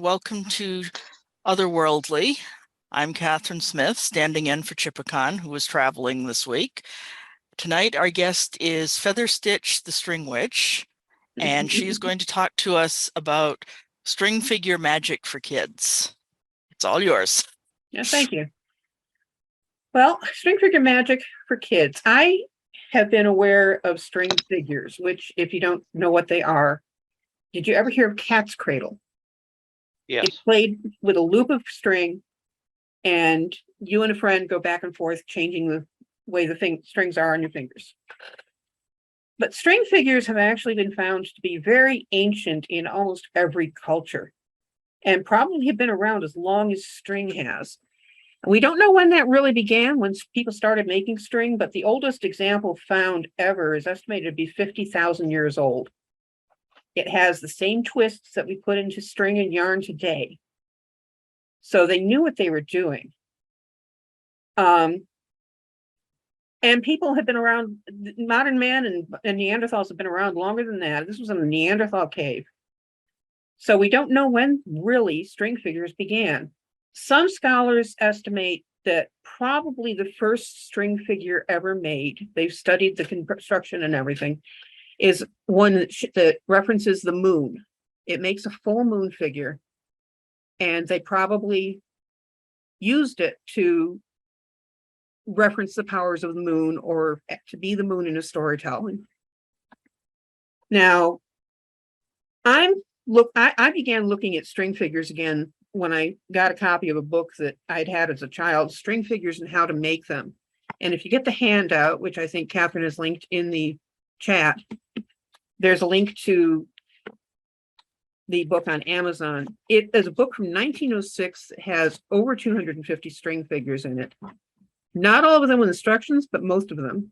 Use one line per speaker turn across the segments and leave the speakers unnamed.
welcome to Otherworldly. I'm Catherine Smith, standing in for Chipicon, who was traveling this week. Tonight, our guest is Feather Stych, the String Witch, and she's going to talk to us about string figure magic for kids. It's all yours.
Yeah, thank you. Well, string figure magic for kids. I have been aware of string figures, which, if you don't know what they are, did you ever hear of cat's cradle?
Yes.
It's played with a loop of string, and you and a friend go back and forth, changing the way the strings are on your fingers. But string figures have actually been found to be very ancient in almost every culture, and probably have been around as long as string has. We don't know when that really began, when people started making string, but the oldest example found ever is estimated to be 50,000 years old. It has the same twists that we put into string and yarn today. So they knew what they were doing. And people have been around, modern man and Neanderthals have been around longer than that. This was in a Neanderthal cave. So we don't know when really string figures began. Some scholars estimate that probably the first string figure ever made, they've studied the construction and everything, is one that references the moon. It makes a full moon figure, and they probably used it to reference the powers of the moon or to be the moon in a storytelling. Now, I began looking at string figures again when I got a copy of a book that I'd had as a child, String Figures and How to Make Them. And if you get the handout, which I think Catherine has linked in the chat, there's a link to the book on Amazon. It is a book from 1906 that has over 250 string figures in it. Not all of them with instructions, but most of them.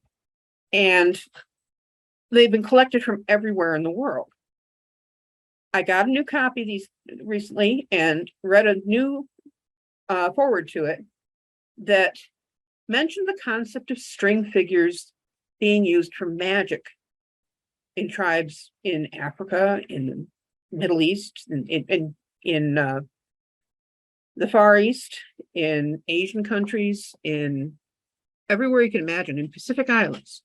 And they've been collected from everywhere in the world. I got a new copy of these recently and read a new foreword to it that mentioned the concept of string figures being used for magic in tribes in Africa, in the Middle East, in the Far East, in Asian countries, in everywhere you can imagine, in Pacific Islands.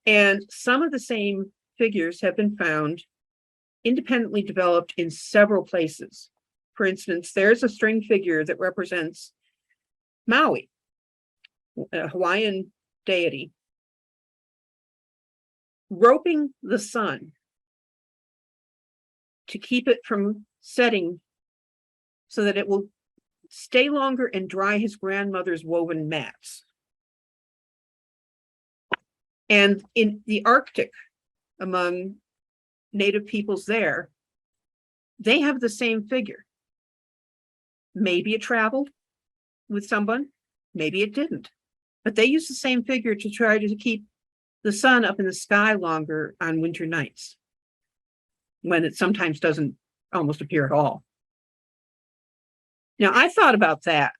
And some of the same figures have been found independently developed in several places. For instance, there's a string figure that represents Maui, a Hawaiian deity, roping the sun to keep it from setting so that it will stay longer and dry his grandmother's woven mats. And in the Arctic, among native peoples there, they have the same figure. Maybe it traveled with someone, maybe it didn't, but they use the same figure to try to keep the sun up in the sky longer on winter nights, when it sometimes doesn't almost appear at all. Now, I thought about that,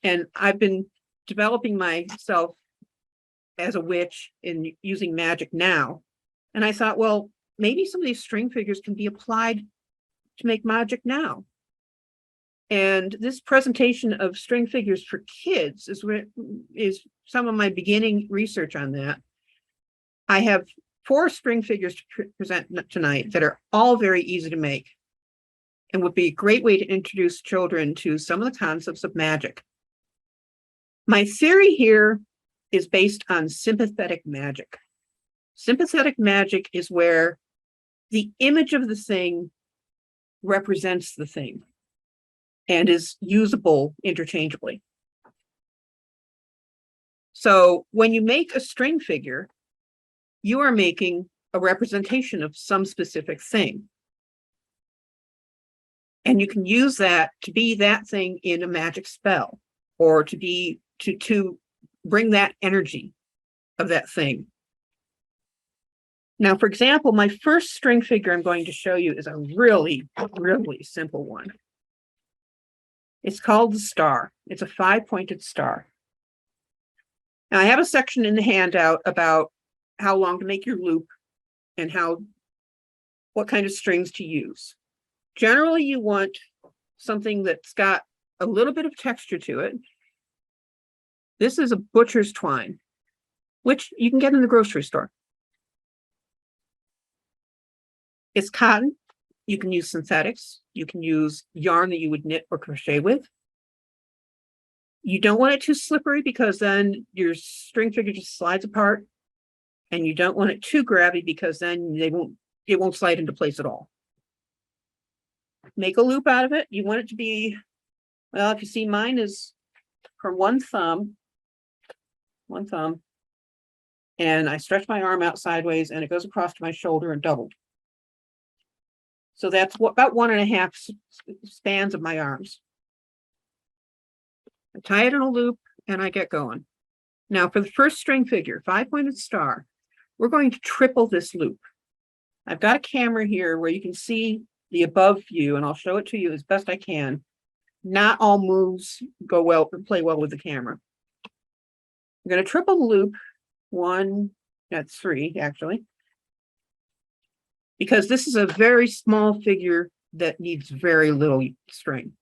and I've been developing myself as a witch in using magic now, and I thought, well, maybe some of these string figures can be applied to make magic now. And this presentation of string figures for kids is some of my beginning research on that. I have 4 string figures to present tonight that are all very easy to make and would be a great way to introduce children to some of the concepts of magic. My theory here is based on sympathetic magic. Sympathetic magic is where the image of the thing represents the thing and is usable interchangeably. So when you make a string figure, you are making a representation of some specific thing. And you can use that to be that thing in a magic spell, or to bring that energy of that thing. Now, for example, my first string figure I'm going to show you is a really, really simple one. It's called the star. It's a 5-pointed star. Now, I have a section in the handout about how long to make your loop and what kind of strings to use. Generally, you want something that's got a little bit of texture to it. This is a butcher's twine, which you can get in the grocery store. It's cotton. You can use synthetics. You can use yarn that you would knit or crochet with. You don't want it too slippery because then your string figure just slides apart. And you don't want it too grabby because then it won't slide into place at all. Make a loop out of it. You want it to be, well, if you see, mine is from one thumb, and I stretch my arm out sideways and it goes across to my shoulder and doubled. So that's about 1.5 spans of my arms. I tie it in a loop and I get going. Now for the first string figure, 5-pointed star, we're going to triple this loop. I've got a camera here where you can see the above view, and I'll show it to you as best I can. Not all moves go well or play well with the camera. I'm going to triple the loop. 1, that's 3 actually, because this is a very small figure that needs very little string.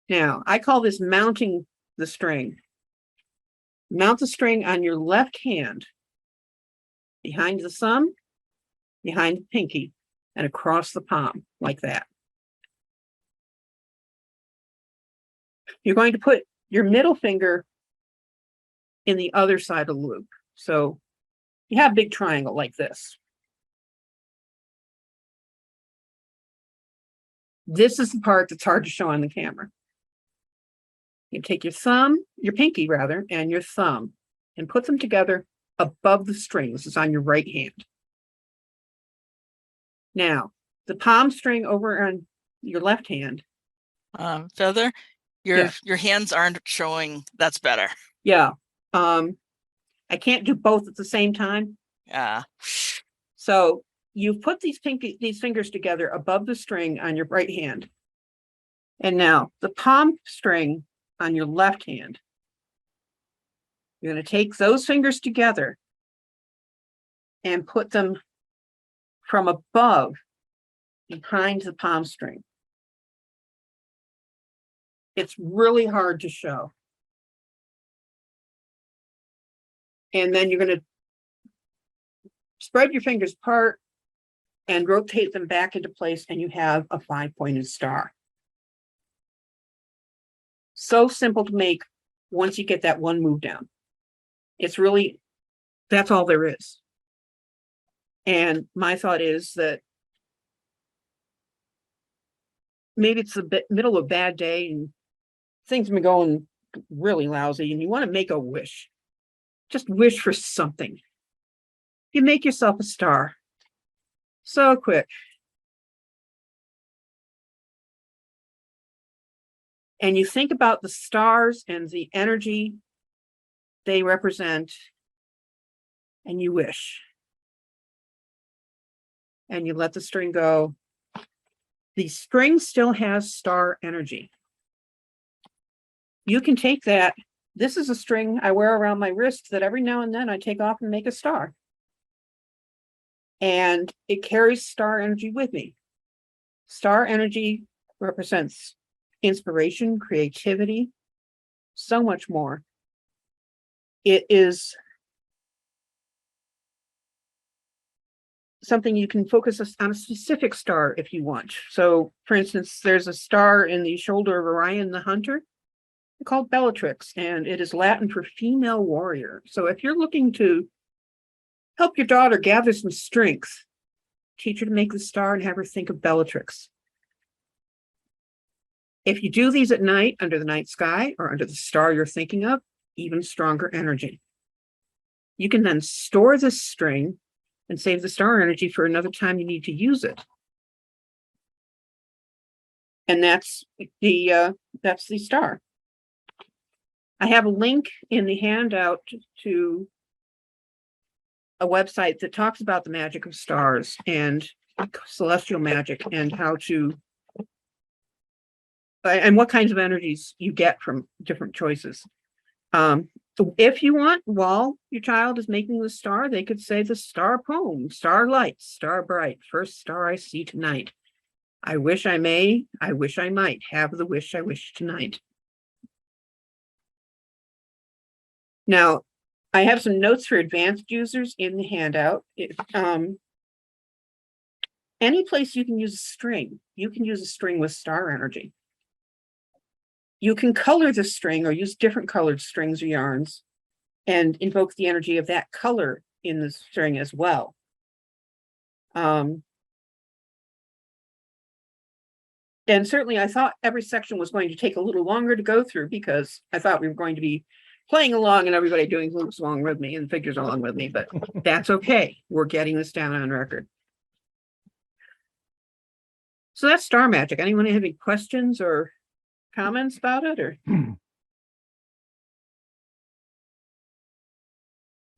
Now, I call this mounting the string. Mount the string on your left hand, behind the thumb, behind the pinky, and across the palm, like that. You're going to put your middle finger in the other side of the loop. So you have a big triangle like this. This is the part that's hard to show on the camera. You take your thumb, your pinky rather, and your thumb, and put them together above the string. This is on your right hand. Now, the palm string over on your left hand.
Feather, your hands aren't showing. That's better.
Yeah. I can't do both at the same time.
Yeah.
So you've put these fingers together above the string on your right hand. And now the palm string on your left hand. You're going to take those fingers together and put them from above behind the palm string. It's really hard to show. And then you're going to spread your fingers apart and rotate them back into place, and you have a 5-pointed star. So simple to make once you get that one move down. It's really, that's all there is. And my thought is that maybe it's the middle of a bad day and things have been going really lousy and you want to make a wish. Just wish for something. You make yourself a star. So quick. And you think about the stars and the energy they represent, and you wish. And you let the string go. The string still has star energy. You can take that. This is a string I wear around my wrist that every now and then I take off and make a star. And it carries star energy with me. Star energy represents inspiration, creativity, so much more. It is something you can focus on a specific star if you want. So, for instance, there's a star in the shoulder of Orion the Hunter called Bellatrix, and it is Latin for female warrior. So if you're looking to help your daughter gather some strength, teach her to make the star and have her think of Bellatrix. If you do these at night under the night sky or under the star you're thinking of, even stronger energy. You can then store this string and save the star energy for another time you need to use it. And that's the star. I have a link in the handout to a website that talks about the magic of stars and celestial magic and how to, and what kinds of energies you get from different choices. So if you want, while your child is making the star, they could say the star poem, star light, star bright, first star I see tonight. I wish I may, I wish I might have the wish I wish tonight. Now, I have some notes for advanced users in the handout. Any place you can use a string, you can use a string with star energy. You can color the string or use different colored strings or yarns and invoke the energy of that color in the string as well. And certainly I thought every section was going to take a little longer to go through because I thought we were going to be playing along and everybody doing loops along with me and figures along with me, but that's okay. We're getting this down on record. So that's Star Magic. Anyone have any questions or comments about it or?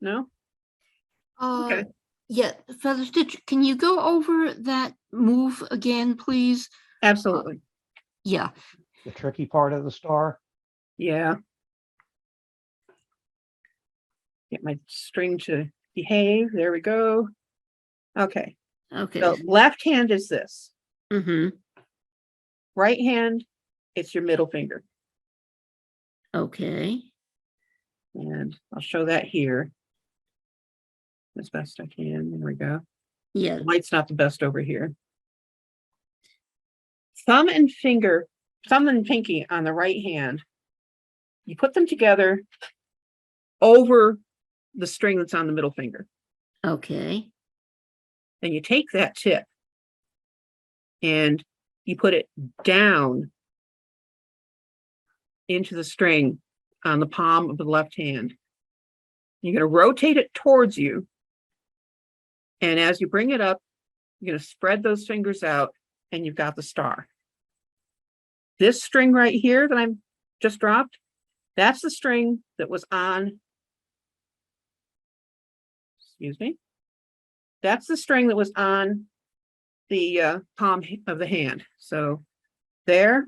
No? Okay.
Yeah, Feather Stych, can you go over that move again, please?
Absolutely.
Yeah.
The tricky part of the star.
Yeah. Get my string to behave. There we go. Okay.
Okay.
So left hand is this.
Mm-hmm.
Right hand, it's your middle finger.
Okay.
And I'll show that here as best I can. There we go.
Yeah.
Light's not the best over here. Thumb and pinky on the right hand, you put them together over the string that's on the middle finger.
Okay.
Then you take that tip and you put it down into the string on the palm of the left hand. You're going to rotate it towards you. And as you bring it up, you're going to spread those fingers out and you've got the star. This string right here that I'm just dropped, that's the string that was on, excuse me, that's the string that was on the palm of the hand. So there,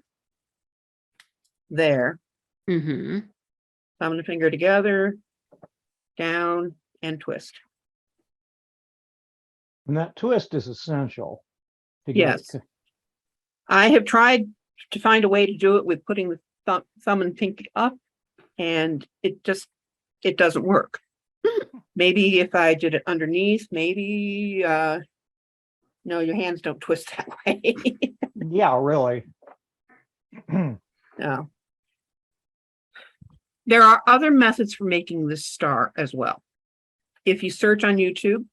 Mm-hmm.
thumb and finger together, down and twist.
And that twist is essential. To get
Yes. I have tried to find a way to do it with putting the thumb and pinky up, and it doesn't work. Maybe if I did it underneath, maybe, no, your hands don't twist that way.
Yeah, really.
No. There are other methods for making this star as well. If you search on YouTube,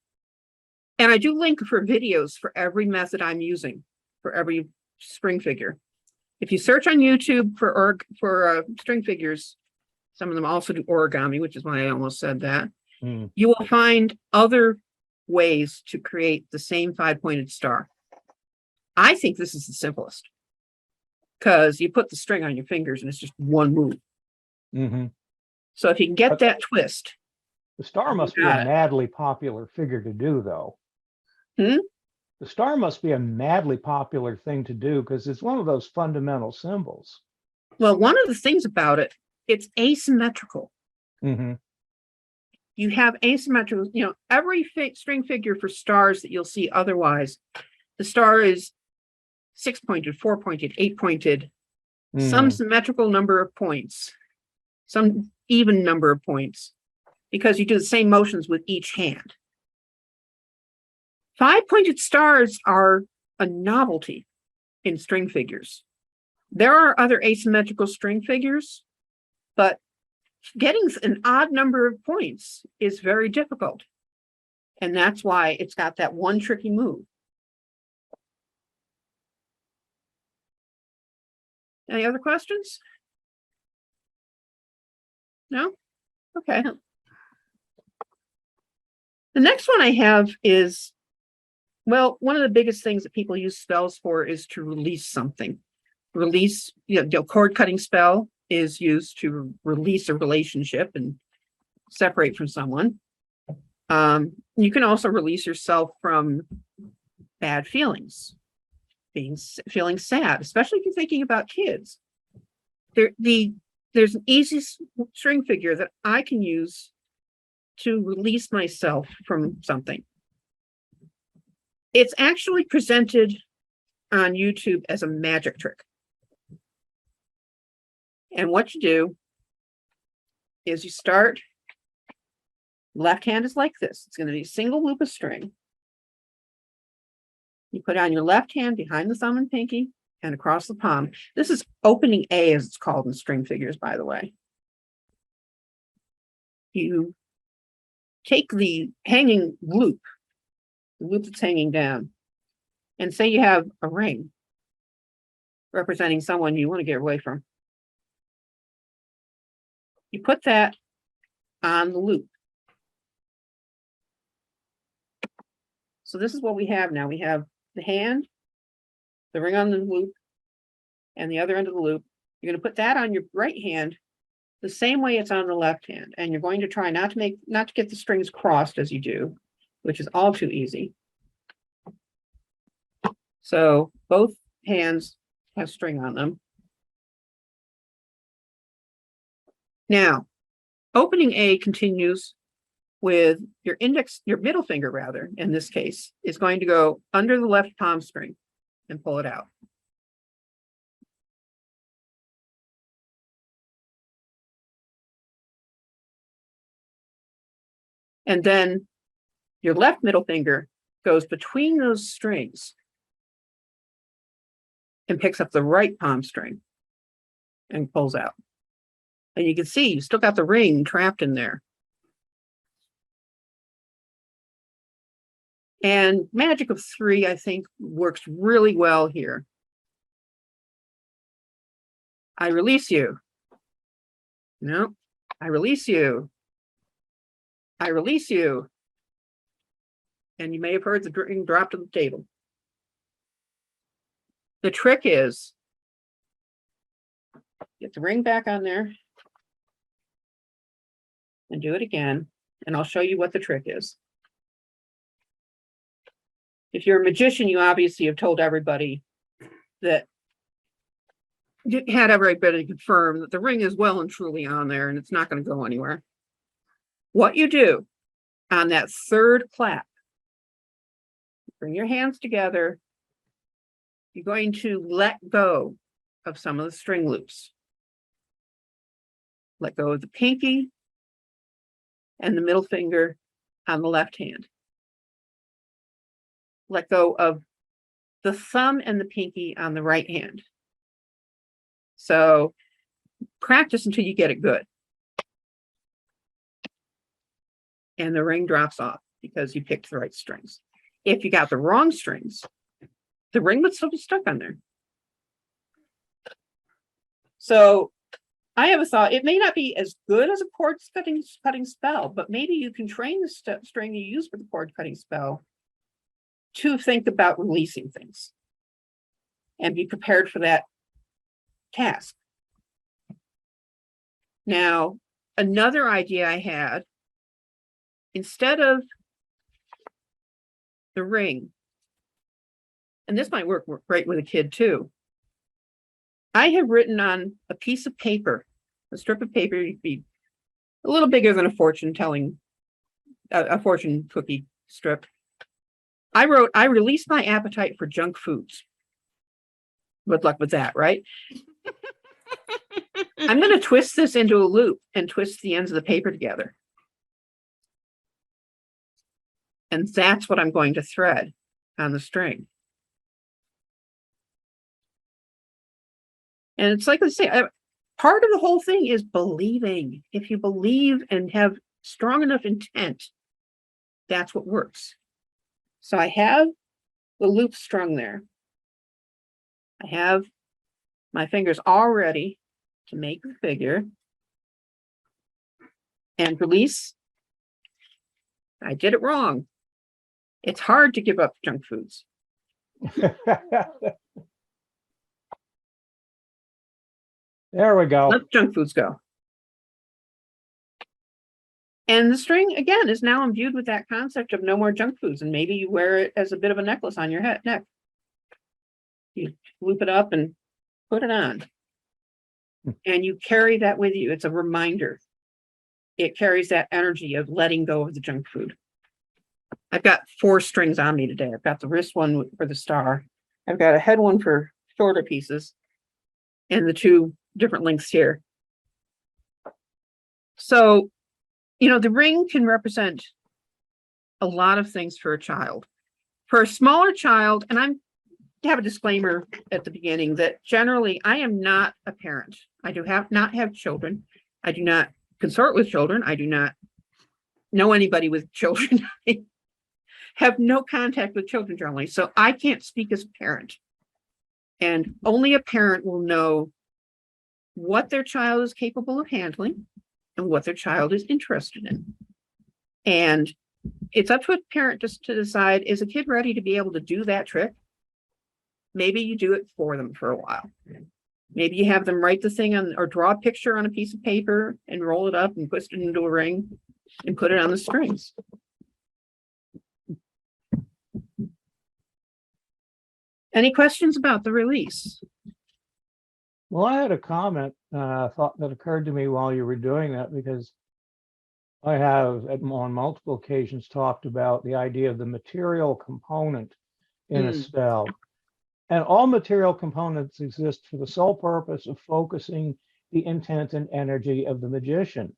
and I do link for videos for every method I'm using for every string figure. If you search on YouTube for string figures, some of them also do origami, which is why I almost said that. You will find other ways to create the same 5-pointed star. I think this is the simplest because you put the string on your fingers and it's just one move.
Mm-hmm.
So if you can get that twist.
The star must be a madly popular figure to do, though.
Hmm?
The star must be a madly popular thing to do because it's one of those fundamental symbols.
Well, one of the things about it, it's asymmetrical.
Mm-hmm.
You have asymmetrical, every string figure for stars that you'll see otherwise, the star is 6-pointed, 4-pointed, 8-pointed, some symmetrical number of points, some even number of points, because you do the same motions with each hand. 5-pointed stars are a novelty in string figures. There are other asymmetrical string figures, but getting an odd number of points is very difficult. And that's why it's got that one tricky move. Any other questions? No? Okay. The next one I have is, well, one of the biggest things that people use spells for is to release something. Release, cord cutting spell is used to release a relationship and separate from someone. You can also release yourself from bad feelings, feeling sad, especially if you're thinking about kids. There's an easy string figure that I can use to release myself from something. It's actually presented on YouTube as a magic trick. And what you do is you start, left hand is like this. It's going to be a single loop of string. You put on your left hand behind the thumb and pinky and across the palm. This is opening A, as it's called in string figures, by the way. You take the hanging loop, the loop that's hanging down, and say you have a ring representing someone you want to get away from. You put that on the loop. So this is what we have now. We have the hand, the ring on the loop, and the other end of the loop. You're going to put that on your right hand the same way it's on the left hand. And you're going to try not to get the strings crossed as you do, which is all too easy. So both hands have string on them. Now, opening A continues with your index, your middle finger rather, in this case, is going to go under the left palm string and pull it out. And then your left middle finger goes between those strings and picks up the right palm string and pulls out. And you can see you still got the ring trapped in there. And Magic of 3, I think, works really well here. I release you. No, I release you. I release you. And you may have heard the ring drop to the table. The trick is, get the ring back on there and do it again. And I'll show you what the trick is. If you're a magician, you obviously have told everybody that, had everybody confirm that the ring is well and truly on there and it's not going to go anywhere. What you do on that third clap, bring your hands together. You're going to let go of some of the string loops. Let go of the pinky and the middle finger on the left hand. Let go of the thumb and the pinky on the right hand. So practice until you get it good. And the ring drops off because you picked the right strings. If you got the wrong strings, the ring would still be stuck on there. So I have a thought. It may not be as good as a cord cutting spell, but maybe you can train the string you use for the cord cutting spell to think about releasing things and be prepared for that task. Now, another idea I had, instead of the ring, and this might work great with a kid too, I have written on a piece of paper, a strip of paper, you'd be a little bigger than a fortune cookie strip. I wrote, I release my appetite for junk foods. Good luck with that, right? I'm going to twist this into a loop and twist the ends of the paper together. And that's what I'm going to thread on the string. And it's like I say, part of the whole thing is believing. If you believe and have strong enough intent, that's what works. So I have the loop strung there. I have my fingers all ready to make the figure and release. I did it wrong. It's hard to give up junk foods.
There we go.
Let junk foods go. And the string, again, is now imbued with that concept of no more junk foods. And maybe you wear it as a bit of a necklace on your neck. You loop it up and put it on. And you carry that with you. It's a reminder. It carries that energy of letting go of the junk food. I've got 4 strings on me today. I've got the wrist one for the star. I've got a head one for shorter pieces and the two different lengths here. So, you know, the ring can represent a lot of things for a child. For a smaller child, and I'm have a disclaimer at the beginning that generally I am not a parent. I do not have children. I do not consort with children. I do not know anybody with children. I have no contact with children generally, so I can't speak as a parent. And only a parent will know what their child is capable of handling and what their child is interested in. And it's up to a parent just to decide, is a kid ready to be able to do that trick? Maybe you do it for them for a while. Maybe you have them write the thing on or draw a picture on a piece of paper and roll it up and twist it into a ring and put it on the strings. Any questions about the release?
Well, I had a comment thought that occurred to me while you were doing that, because I have on multiple occasions talked about the idea of the material component in a spell. And all material components exist for the sole purpose of focusing the intent and energy of the magician.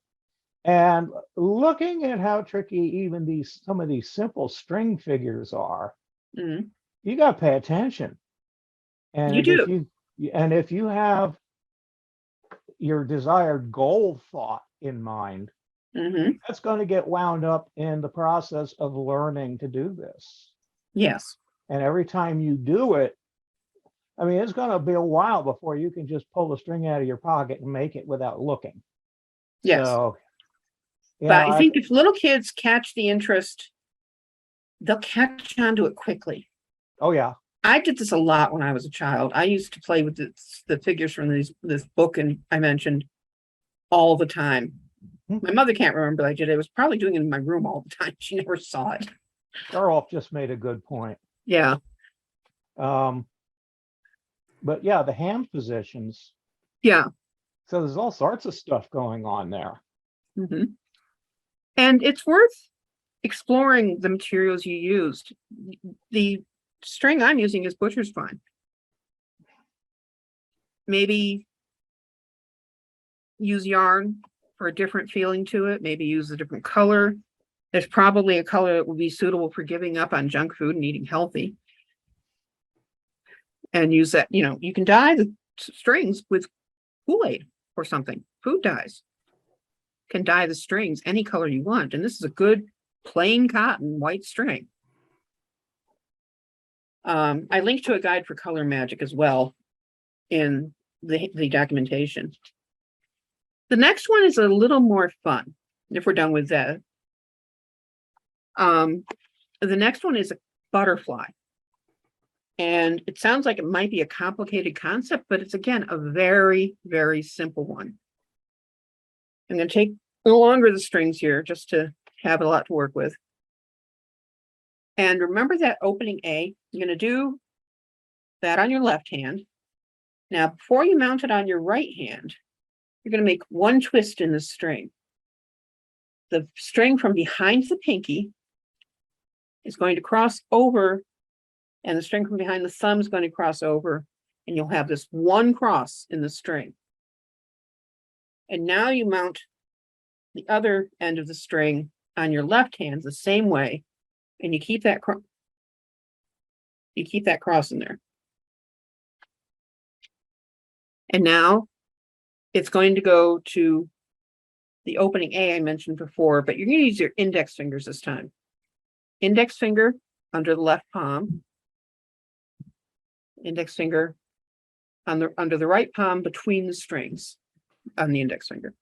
And looking at how tricky even some of these simple string figures are, you got to pay attention. And
You do.
if you have your desired goal thought in mind, that's going to get wound up in the process of learning to do this.
Yes.
And every time you do it, I mean, it's going to be a while before you can just pull the string out of your pocket and make it without looking.
Yes.
So,
but I think if little kids catch the interest, they'll catch on to it quickly.
Oh, yeah.
I did this a lot when I was a child. I used to play with the figures from this book, and I mentioned all the time. My mother can't remember that I did it. I was probably doing it in my room all the time. She never saw it.
Darolf just made a good point.
Yeah.
But yeah, the hand positions.
Yeah.
So there's all sorts of stuff going on there.
And it's worth exploring the materials you used. The string I'm using is butcher's twine. Maybe use yarn for a different feeling to it. Maybe use a different color. There's probably a color that will be suitable for giving up on junk food and eating healthy. And use that, you know, you can dye the strings with Kool-Aid or something. Food dyes can dye the strings any color you want. And this is a good plain cotton white string. I linked to a guide for color magic as well in the documentation. The next one is a little more fun, if we're done with that. The next one is a butterfly. And it sounds like it might be a complicated concept, but it's, again, a very, very simple one. I'm going to take a little longer the strings here just to have a lot to work with. And remember that opening A, you're going to do that on your left hand. Now, before you mount it on your right hand, you're going to make one twist in the string. The string from behind the pinky is going to cross over, and the string from behind the thumb is going to cross over, and you'll have this one cross in the string. And now you mount the other end of the string on your left hand the same way, and you keep that cross in there. And now it's going to go to the opening A I mentioned before, but you're going to use your index fingers this time. Index finger under the left palm. Index finger under the right palm between the strings on the index finger.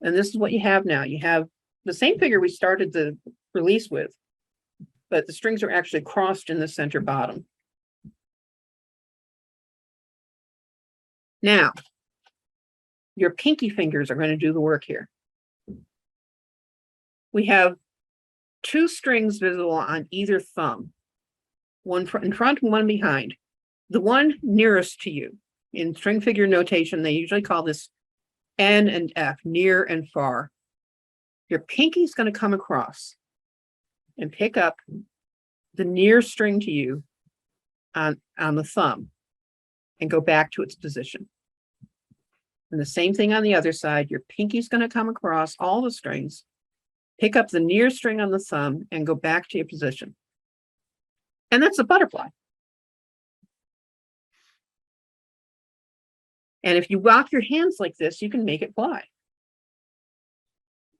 And this is what you have now. You have the same figure we started the release with, but the strings are actually crossed in the center bottom. Now, your pinky fingers are going to do the work here. We have two strings visible on either thumb, one in front and one behind. The one nearest to you, in string figure notation, they usually call this N and F, near and far. Your pinky is going to come across and pick up the near string to you on the thumb and go back to its position. And the same thing on the other side, your pinky's going to come across all the strings, pick up the near string on the thumb and go back to your position. And that's a butterfly. And if you rock your hands like this, you can make it fly.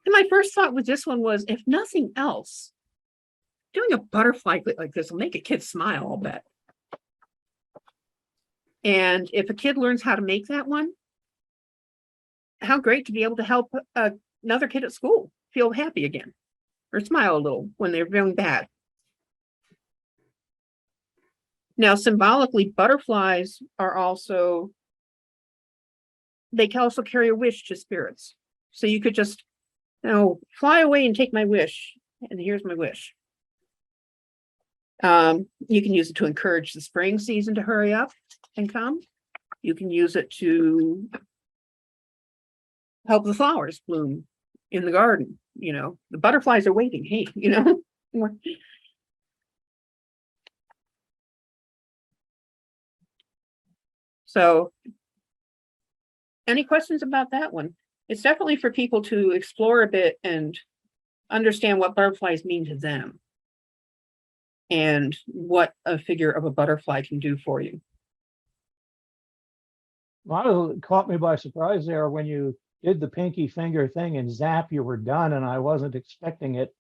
And my first thought with this one was, if nothing else, doing a butterfly like this will make a kid smile, I'll bet. And if a kid learns how to make that one, how great to be able to help another kid at school feel happy again or smile a little when they're feeling bad. Now, symbolically, butterflies are also, they can also carry a wish to spirits. So you could just, fly away and take my wish. And here's my wish. You can use it to encourage the spring season to hurry up and come. You can use it to help the flowers bloom in the garden. The butterflies are waiting. Hey, So any questions about that one? It's definitely for people to explore a bit and understand what butterflies mean to them and what a figure of a butterfly can do for you.
Well, it caught me by surprise there when you did the pinky finger thing and zap, you were done, and I wasn't expecting it.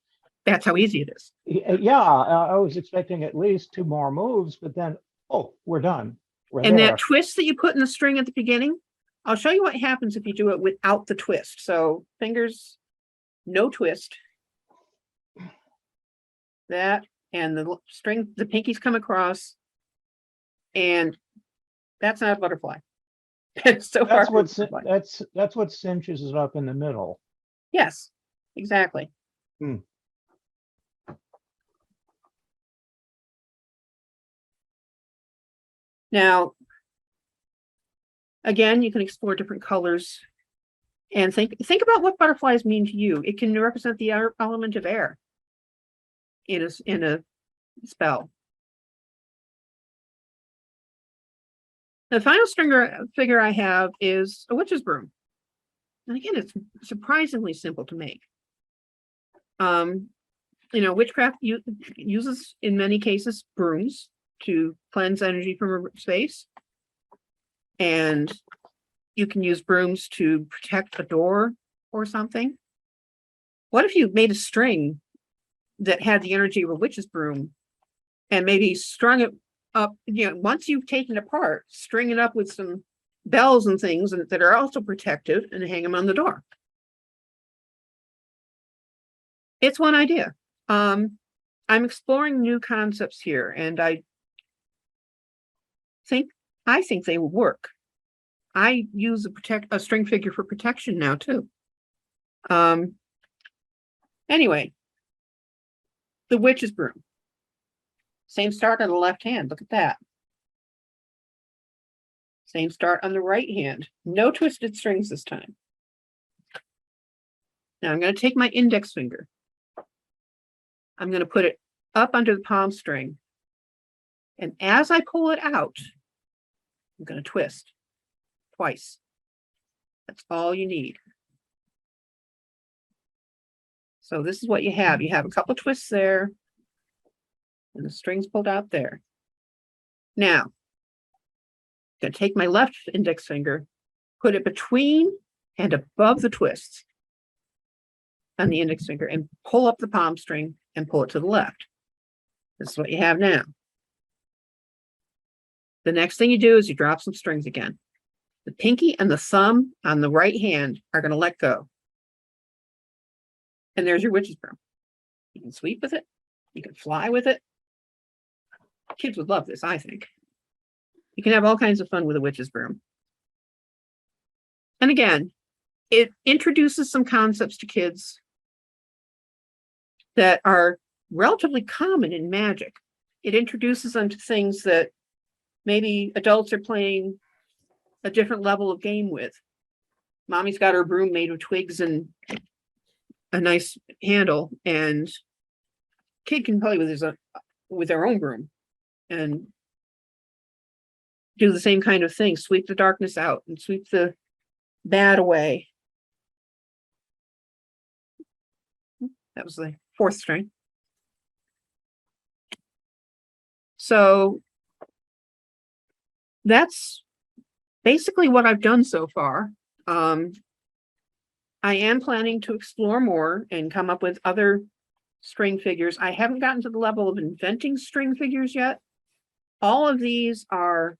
That's how easy it is.
Yeah, I was expecting at least 2 more moves, but then, oh, we're done. We're
And
there.
that twist that you put in the string at the beginning, I'll show you what happens if you do it without the twist. So fingers, no twist. That, and the string, the pinkies come across, and that's not a butterfly. So
That's
far,
that's what cinches it up in the middle.
yes, exactly. Now, again, you can explore different colors and think about what butterflies mean to you. It can represent the element of air in a spell. The final figure I have is a witch's broom. And again, it's surprisingly simple to make. Witchcraft uses, in many cases, brooms to cleanse energy from a space. And you can use brooms to protect a door or something. What if you made a string that had the energy of a witch's broom and maybe strung it up, once you've taken it apart, string it up with some bells and things that are also protective and hang them on the door. It's one idea. I'm exploring new concepts here, and I think they will work. I use a string figure for protection now too. Anyway, the witch's broom. Same start on the left hand. Look at that. Same start on the right hand. No twisted strings this time. Now I'm going to take my index finger. I'm going to put it up under the palm string. And as I pull it out, I'm going to twist twice. That's all you need. So this is what you have. You have a couple twists there. And the string's pulled out there. Now, I'm going to take my left index finger, put it between and above the twists on the index finger, and pull up the palm string and pull it to the left. This is what you have now. The next thing you do is you drop some strings again. The pinky and the thumb on the right hand are going to let go. And there's your witch's broom. You can sweep with it. You can fly with it. Kids would love this, I think. You can have all kinds of fun with a witch's broom. And again, it introduces some concepts to kids that are relatively common in magic. It introduces them to things that maybe adults are playing a different level of game with. Mommy's got her broom made of twigs and a nice handle, and kid can play with their own broom. And do the same kind of thing, sweep the darkness out and sweep the bad away. That was the fourth string. So that's basically what I've done so far. I am planning to explore more and come up with other string figures. I haven't gotten to the level of inventing string figures yet. All of these are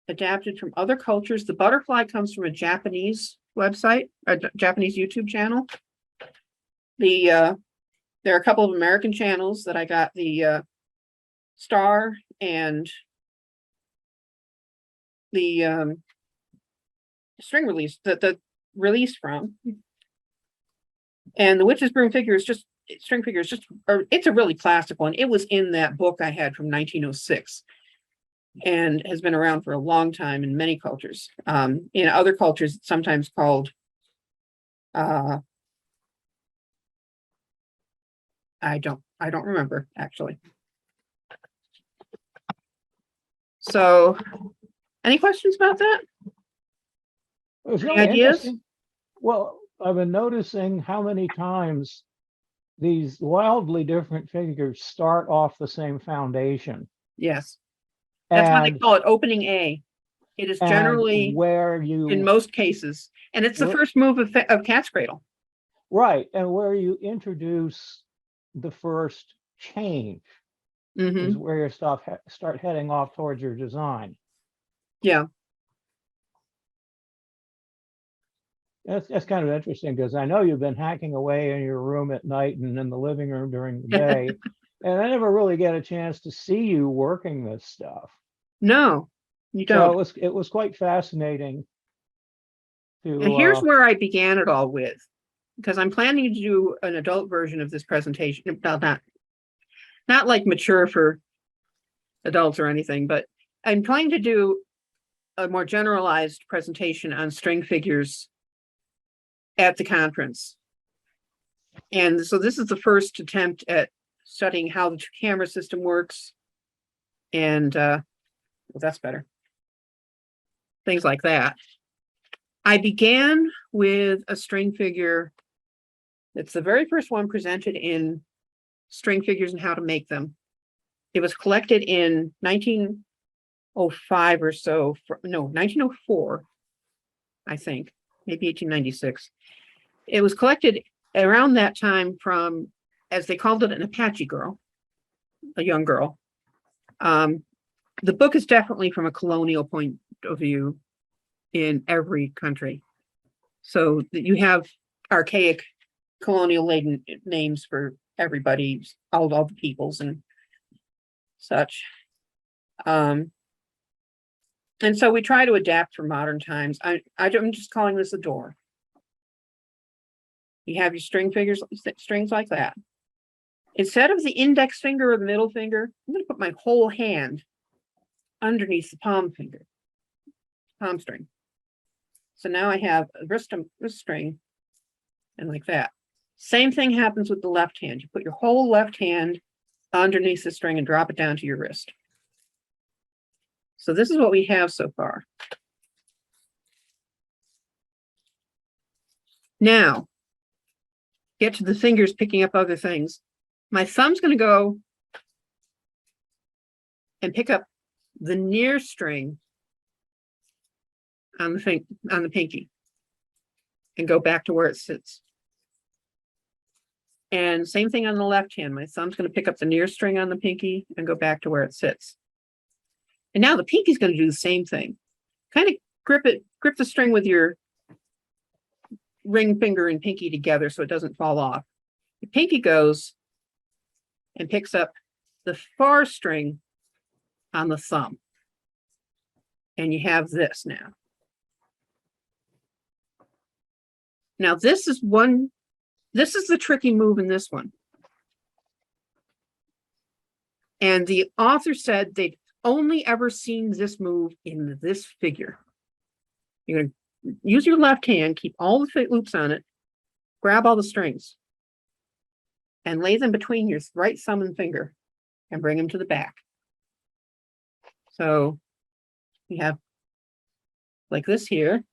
adapted from other cultures. The butterfly comes from a Japanese website, a Japanese YouTube channel. There are a couple of American channels that I got the star and the string release, the release from. And the Witch's Broom figure is just, string figure is just, it's a really classic one. It was in that book I had from 1906 and has been around for a long time in many cultures. In other cultures, it's sometimes called, I don't remember actually. So, any questions about that?
It was
Any
really
ideas?
interesting. Well, I've been noticing how many times these wildly different figures start off the same foundation.
Yes. That's why they
And,
call it opening A. It is
and
generally,
where
in
you,
most cases, and it's the
Where-
first move of Cat's Cradle.
right, and where you introduce the first change
Mhm.
is where your stuff start heading off towards your design.
Yeah.
That's kind of interesting because I know you've been hacking away in your room at night and in the living room during the day, and I never really get a chance to see you working this stuff.
No, you
So
don't.
it was quite fascinating
And
to
here's where I began it all with, because I'm planning to do an adult version of this presentation. Not like mature for adults or anything, but I'm trying to do a more generalized presentation on string figures at the conference. And so this is the first attempt at studying how the camera system works. And well, that's better. Things like that. I began with a string figure. It's the very first one presented in String Figures and How to Make Them. It was collected in 1905 or so, no, 1904, I think, maybe 1896. It was collected around that time from, as they called it, an Apache girl, a young girl. The book is definitely from a colonial point of view in every country. So you have archaic colonial laden names for everybody, all the peoples and such. And so we try to adapt for modern times. I'm just calling this a door. You have your string figures, strings like that. Instead of the index finger or the middle finger, I'm going to put my whole hand underneath the palm finger, palm string. So now I have a wrist string and like that. Same thing happens with the left hand. You put your whole left hand underneath the string and drop it down to your wrist. So this is what we have so far. Now, get to the fingers picking up other things. My thumb's going to go and pick up the near string on the pinky and go back to where it sits. And same thing on the left hand. My thumb's going to pick up the near string on the pinky and go back to where it sits. And now the pinky's going to do the same thing. Kind of grip the string with your ring finger and pinky together so it doesn't fall off. The pinky goes and picks up the far string on the thumb. And you have this now. Now this is the tricky move in this one. And the author said they'd only ever seen this move in this figure. You're going to use your left hand, keep all the loops on it, grab all the strings, and lay them between your right thumb and finger, and bring them to the back. So You have like this here.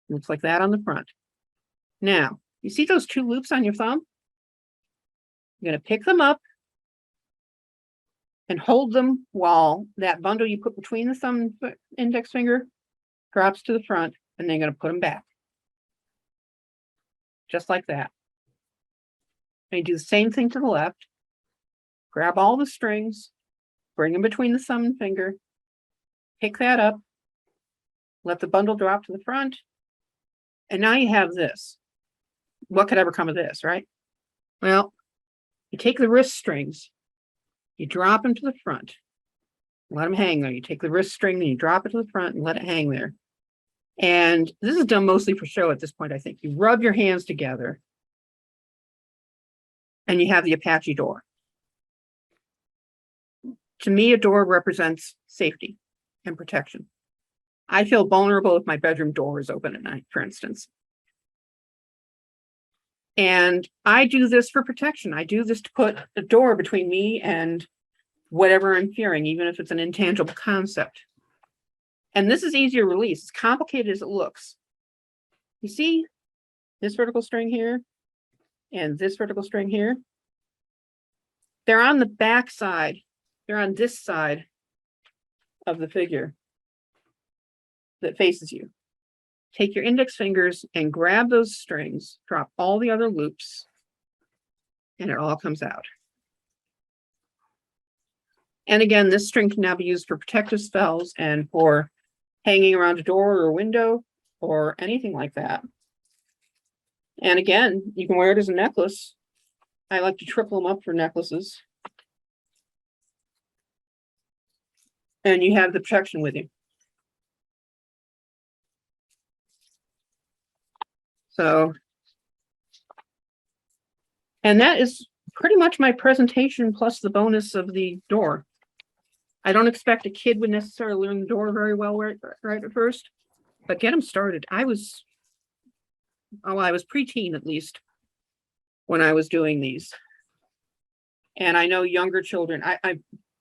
Looks like that on the front. Now, you see those two loops on your thumb? You're going to pick them up and hold them while that bundle you put between the thumb and index finger drops to the front, and then you're going to put them back. Just like that. And you do the same thing to the left. Grab all the strings, bring them between the thumb and finger, pick that up, let the bundle drop to the front, and now you have this. What could ever come of this, right? Well, you take the wrist strings, you drop them to the front, let them hang there. You take the wrist string, and you drop it to the front and let it hang there. And this is done mostly for show at this point, I think. You rub your hands together, and you have the Apache door. To me, a door represents safety and protection. I feel vulnerable if my bedroom door is open at night, for instance. And I do this for protection. I do this to put a door between me and whatever I'm fearing, even if it's an intangible concept. And this is easier to release. As complicated as it looks. You see this vertical string here and this vertical string here? They're on the back side. They're on this side of the figure that faces you. Take your index fingers and grab those strings, drop all the other loops, and it all comes out. And again, this string can now be used for protective spells and for hanging around a door or a window or anything like that. And again, you can wear it as a necklace. I like to triple them up for necklaces. And you have the protection with you. So, and that is pretty much my presentation plus the bonus of the door. I don't expect a kid would necessarily learn the door very well right at first, but get them started. I was preteen at least when I was doing these. And I know younger children,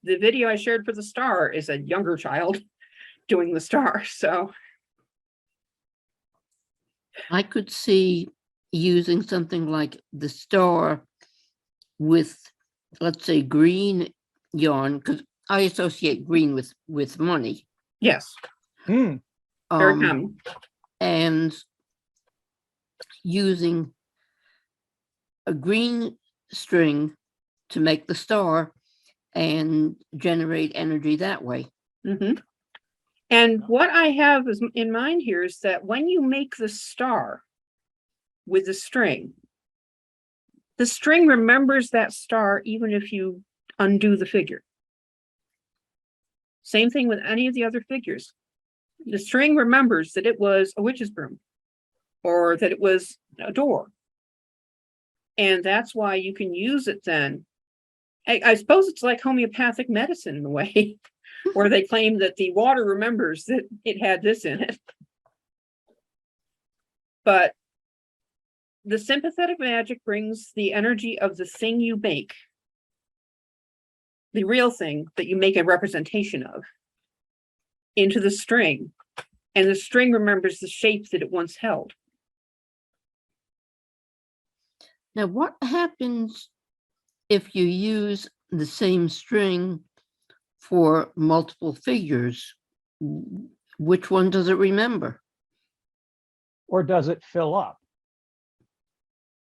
the video I shared for the star is a younger child doing the star, so.
I could see using something like the star with, let's say, green yarn, because I associate green with money.
Yes. Very common.
And using a green string to make the star and generate energy that way.
Mm-hmm. And what I have is in mind here is that when you make the star with the string remembers that star even if you undo the figure. Same thing with any of the other figures. The string remembers that it was a witch's broom or that it was a door. And that's why you can use it then. I suppose it's like homeopathic medicine in a way, where they claim that the water remembers that it had this in it. But the sympathetic magic brings the energy of the thing you make, the real thing that you make a representation of, into the string, and the string remembers the shape that it once held.
Now, what happens if you use the same string for multiple figures? Which one does it remember?
Or does it fill up?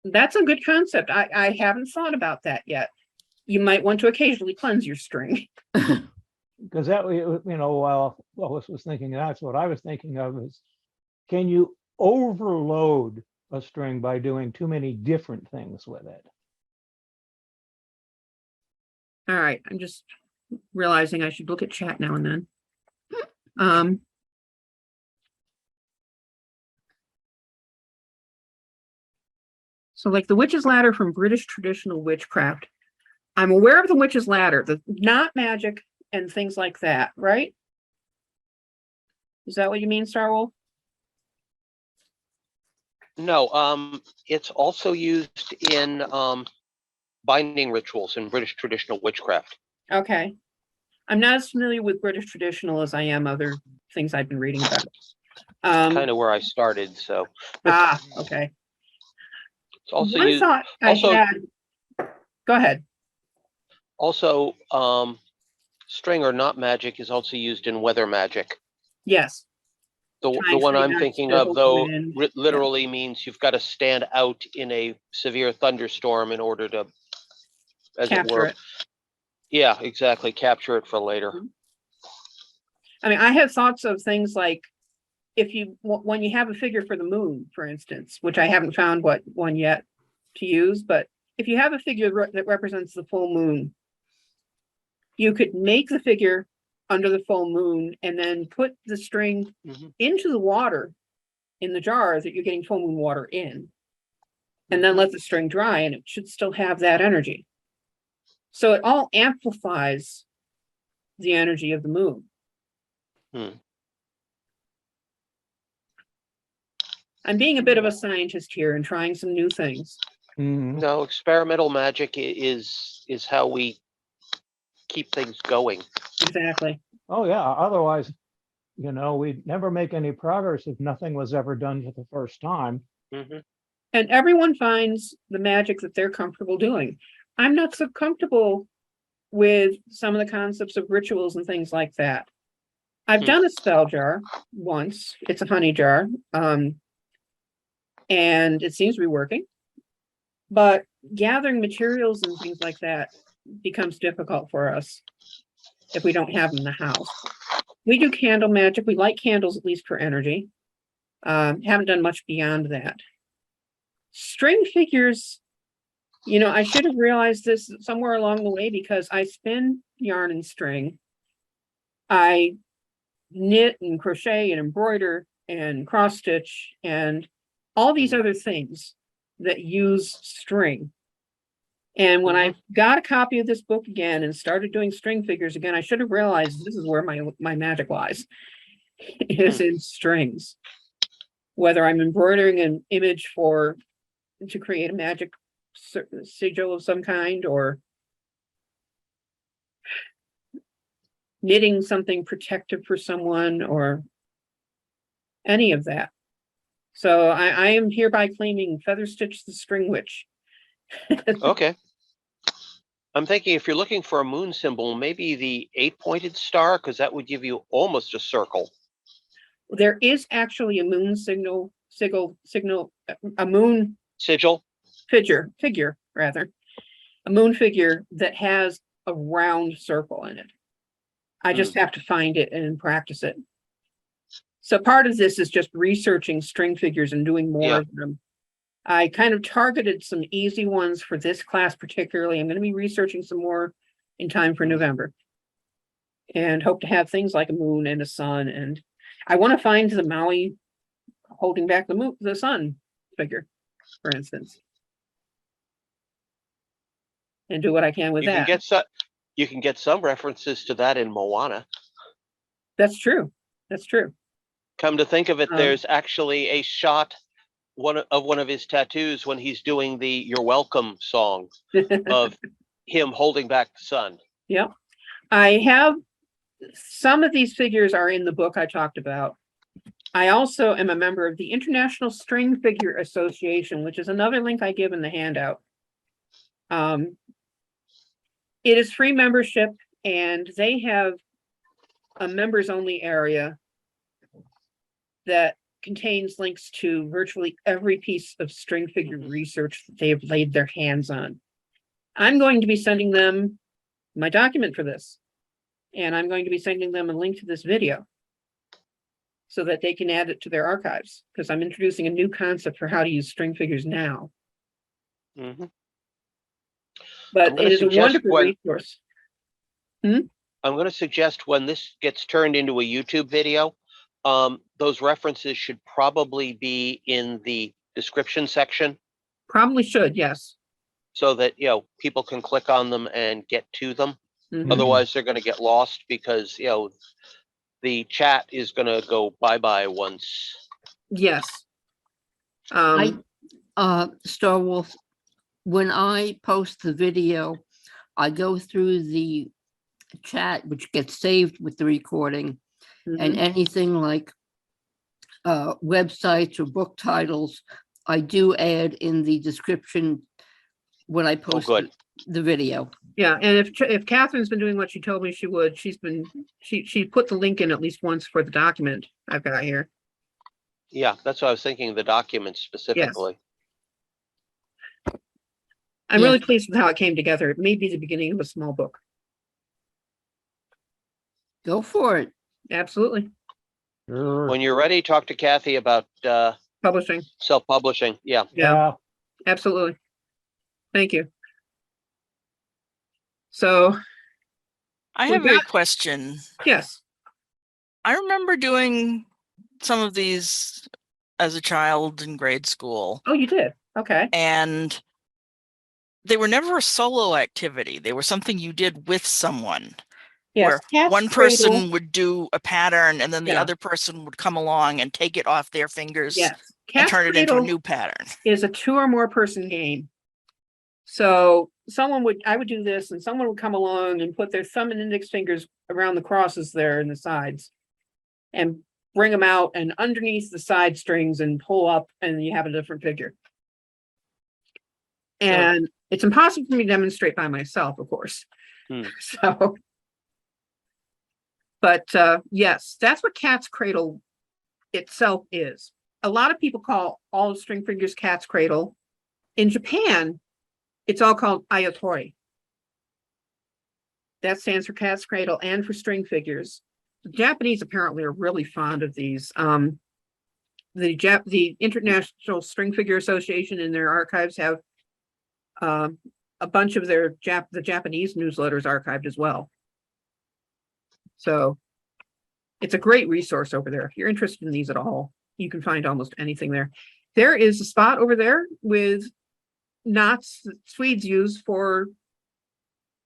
That's a good concept. I haven't thought about that yet. You might want to occasionally cleanse your string.
Because that, while Lois was thinking, that's what I was thinking of is, can you overload a string by doing too many different things with it?
All right, I'm just realizing I should look at chat now and then. So like the witch's ladder from British traditional witchcraft. I'm aware of the witch's ladder, the not magic and things like that, right? Is that what you mean, Starwolf?
No, it's also used in binding rituals in British traditional witchcraft.
Okay. I'm not as familiar with British traditional as I am other things I've been reading about.
Kind of where I started, so.
Okay.
It's also
One
used,
thought I
also,
had, go ahead.
also, string or knot magic is also used in weather magic.
Yes.
The
Tying
one
string
I'm
knots
thinking
to
of,
hold the
though,
wind.
literally means you've got to stand out in a severe thunderstorm in order to, as it
Capture
were.
it.
Yeah, exactly. Capture it for later.
I mean, I have thoughts of things like when you have a figure for the moon, for instance, which I haven't found one yet to use, but if you have a figure that represents the full moon, you could make the figure under the full moon and then put the string into the water in the jar that you're getting full moon water in, and then let the string dry, and it should still have that energy. So it all amplifies the energy of the moon. I'm being a bit of a scientist here and trying some new things.
No, experimental magic is how we keep things going.
Exactly.
Oh, yeah. Otherwise, we'd never make any progress if nothing was ever done for the first time.
And everyone finds the magic that they're comfortable doing. I'm not so comfortable with some of the concepts of rituals and things like that. I've done a spell jar once. It's a honey jar. And it seems to be working. But gathering materials and things like that becomes difficult for us if we don't have them in the house. We do candle magic. We light candles, at least for energy. Haven't done much beyond that. String figures, I should have realized this somewhere along the way because I spin yarn and string. I knit and crochet and embroider and cross stitch and all these other things that use string. And when I got a copy of this book again and started doing string figures again, I should have realized this is where my magic lies. It is in strings. Whether I'm embroidering an image to create a magic sigil of some kind, or knitting something protective for someone, or any of that. So I am hereby claiming Feather Stych the String Witch.
Okay. I'm thinking if you're looking for a moon symbol, maybe the 8-pointed star, because that would give you almost a circle.
There is actually a moon a moon
Sigil?
figure rather, a moon figure that has a round circle in it. I just have to find it and practice it. So part of this is just researching string figures and doing more of them. I kind of targeted some easy ones for this class particularly. I'm going to be researching some more in time for November. And hope to have things like a moon and a sun. And I want to find the Maui holding back the sun figure, for instance. And do what I can with that.
You can get some references to that in Moana.
That's true. That's true.
Come to think of it, there's actually a shot one of his tattoos when he's doing the "You're Welcome" song of him holding back the sun.
Yeah, I have some of these figures are in the book I talked about. I also am a member of the International String Figure Association, which is another link I give in the handout. It is free membership, and they have a members only area that contains links to virtually every piece of string figure research that they have laid their hands on. I'm going to be sending them my document for this, and I'm going to be sending them a link to this video so that they can add it to their archives, because I'm introducing a new concept for how to use string figures now. But it is a wonderful resource.
I'm going to suggest when this gets turned into a YouTube video, those references should probably be in the description section.
Probably should, yes.
So that, people can click on them and get to them. Otherwise, they're going to get lost because, the chat is going to go bye-bye once.
Yes.
Star Wolf, when I post the video, I go through the chat, which gets saved with the recording, and
Mhm.
anything like websites or book titles, I do add in the description when I post
good.
the video.
Yeah, and if Catherine's been doing what she told me she would, she put the link in at least once for the document I've got here.
Yeah, that's what I was thinking, the document specifically.
I'm
Yeah.
really pleased with how it came together. It may be the beginning of a small book.
Go for it.
Absolutely.
Sure.
When you're ready, talk to Kathy about
Publishing.
self-publishing. Yeah.
Yeah, absolutely. Thank you. So,
I
We
have a
got-
question.
yes.
I remember doing some of these as a child in grade school,
Oh, you did? Okay.
and they were never a solo activity. They were something you did with someone,
Yes.
where
Cat's
one
Cradle.
person would do a pattern and then the
Yeah.
other person would come along and take it off their fingers
Yes.
and
Cat's
turn it into a
Cradle
new pattern.
is a 2 or more person game. So I would do this and someone would come along and put their thumb and index fingers around the crosses there in the sides and bring them out and underneath the side strings and pull up and you have a different figure. And it's impossible for me to demonstrate by myself, of course.
Hmm.
So, but yes, that's what Cat's Cradle itself is. A lot of people call all string figures Cat's Cradle. In Japan, it's all called Ayatori. That stands for Cat's Cradle and for string figures. The Japanese apparently are really fond of these. The International String Figure Association in their archives have a bunch of the Japanese newsletters archived as well. So it's a great resource over there. If you're interested in these at all, you can find almost anything there. There is a spot over there with knots that Swedes use for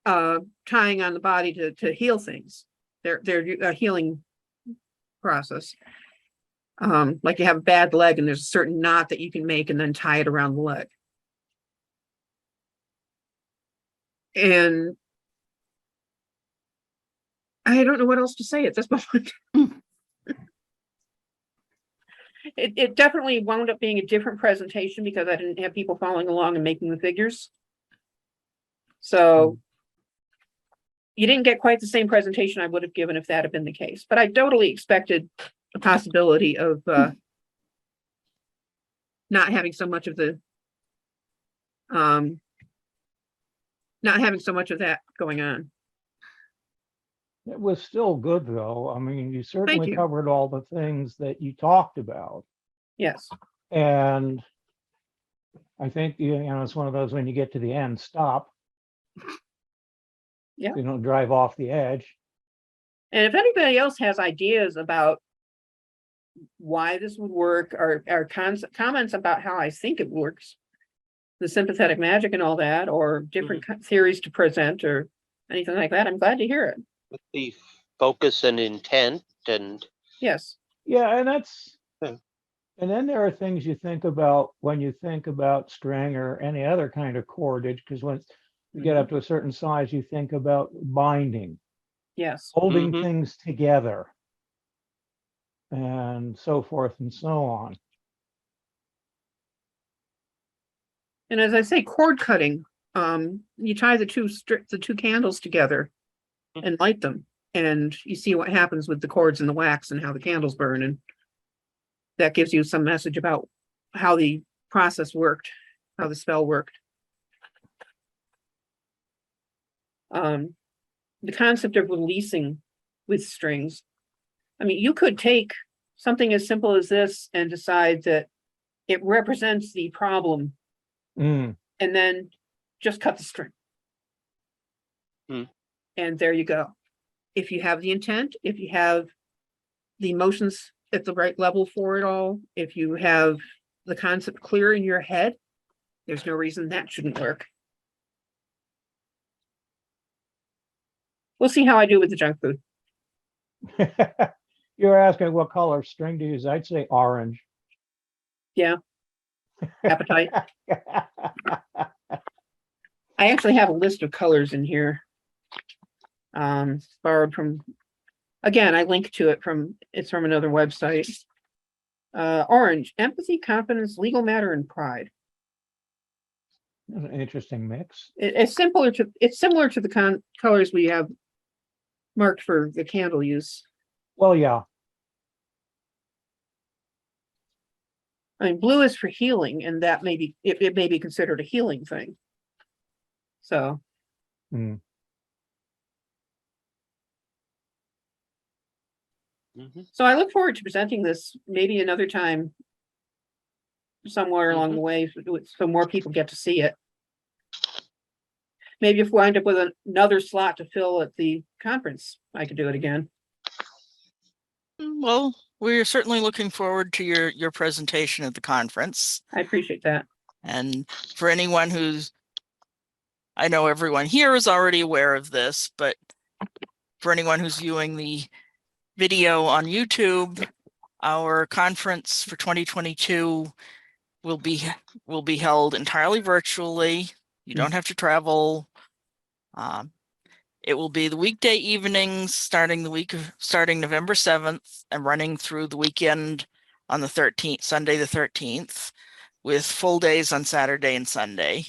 tying on the body to heal things. They're a healing process. Like you have a bad leg and there's a certain knot that you can make and then tie it around the leg. And I don't know what else to say at this moment. It definitely wound up being a different presentation because I didn't have people following along and making the figures. So you didn't get quite the same presentation I would have given if that had been the case, but I totally expected the possibility of not having so much of the not having so much of that going on.
It was still good, though. I mean, you certainly
you.
covered all the things that you talked about.
Yes.
And I think, you know, it's one of those when you get to the end, stop.
Yeah.
You don't drive off the edge.
And if anybody else has ideas about why this would work or comments about how I think it works, the sympathetic magic and all that, or different theories to present or anything like that, I'm glad to hear it.
With the focus and intent and
Yes.
Yeah, and that's,
Yeah.
and then there are things you think about when you think about string or any other kind of cordage, because once you get up to a certain size, you think about binding,
Yes.
holding
Mhm.
things together, and so forth and so on.
And as I say, cord cutting, you tie the two candles together and light them, and you see what happens with the cords and the wax and how the candles burn, and that gives you some message about how the process worked, how the spell worked. The concept of releasing with strings. I mean, you could take something as simple as this and decide that it represents the problem
Mm.
and then just cut the string. And there you go. If you have the intent, if you have the emotions at the right level for it all, if you have the concept clear in your head, there's no reason that shouldn't work. We'll see how I do with the junk food.
You're asking what color string to use. I'd say orange.
Yeah. Appetite. I actually have a list of colors in here. Borrowed from, again, I linked to it it's from another website. Orange, empathy, confidence, legal matter, and pride.
That's an interesting mix.
It's similar to the colors we have marked for the candle use.
Well, yeah,
I mean, blue is for healing, and that may be it may be considered a healing thing. So
Mhm.
so I look forward to presenting this maybe another time somewhere along the way so more people get to see it. Maybe if we wind up with another slot to fill at the conference, I could do it again.
Well, we're certainly looking forward to your presentation at the conference.
I appreciate that.
And for anyone I know everyone here is already aware of this, but for anyone who's viewing the video on YouTube, our conference for 2022 will be held entirely virtually. You don't have to travel. It will be the weekday evenings starting November 7th and running through the weekend on the 13th, Sunday the 13th, with full days on Saturday and Sunday.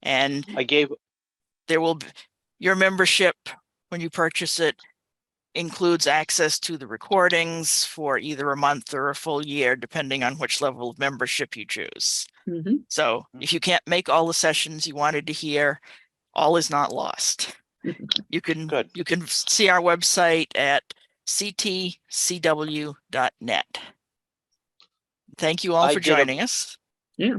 And your membership, when you purchase it, includes access to the recordings for either a month or a full year, depending on which level of membership you choose. So if you can't make all the sessions you wanted to hear, all is not lost. You can see our website at ctcw.net. Thank you all for joining us.
Yeah.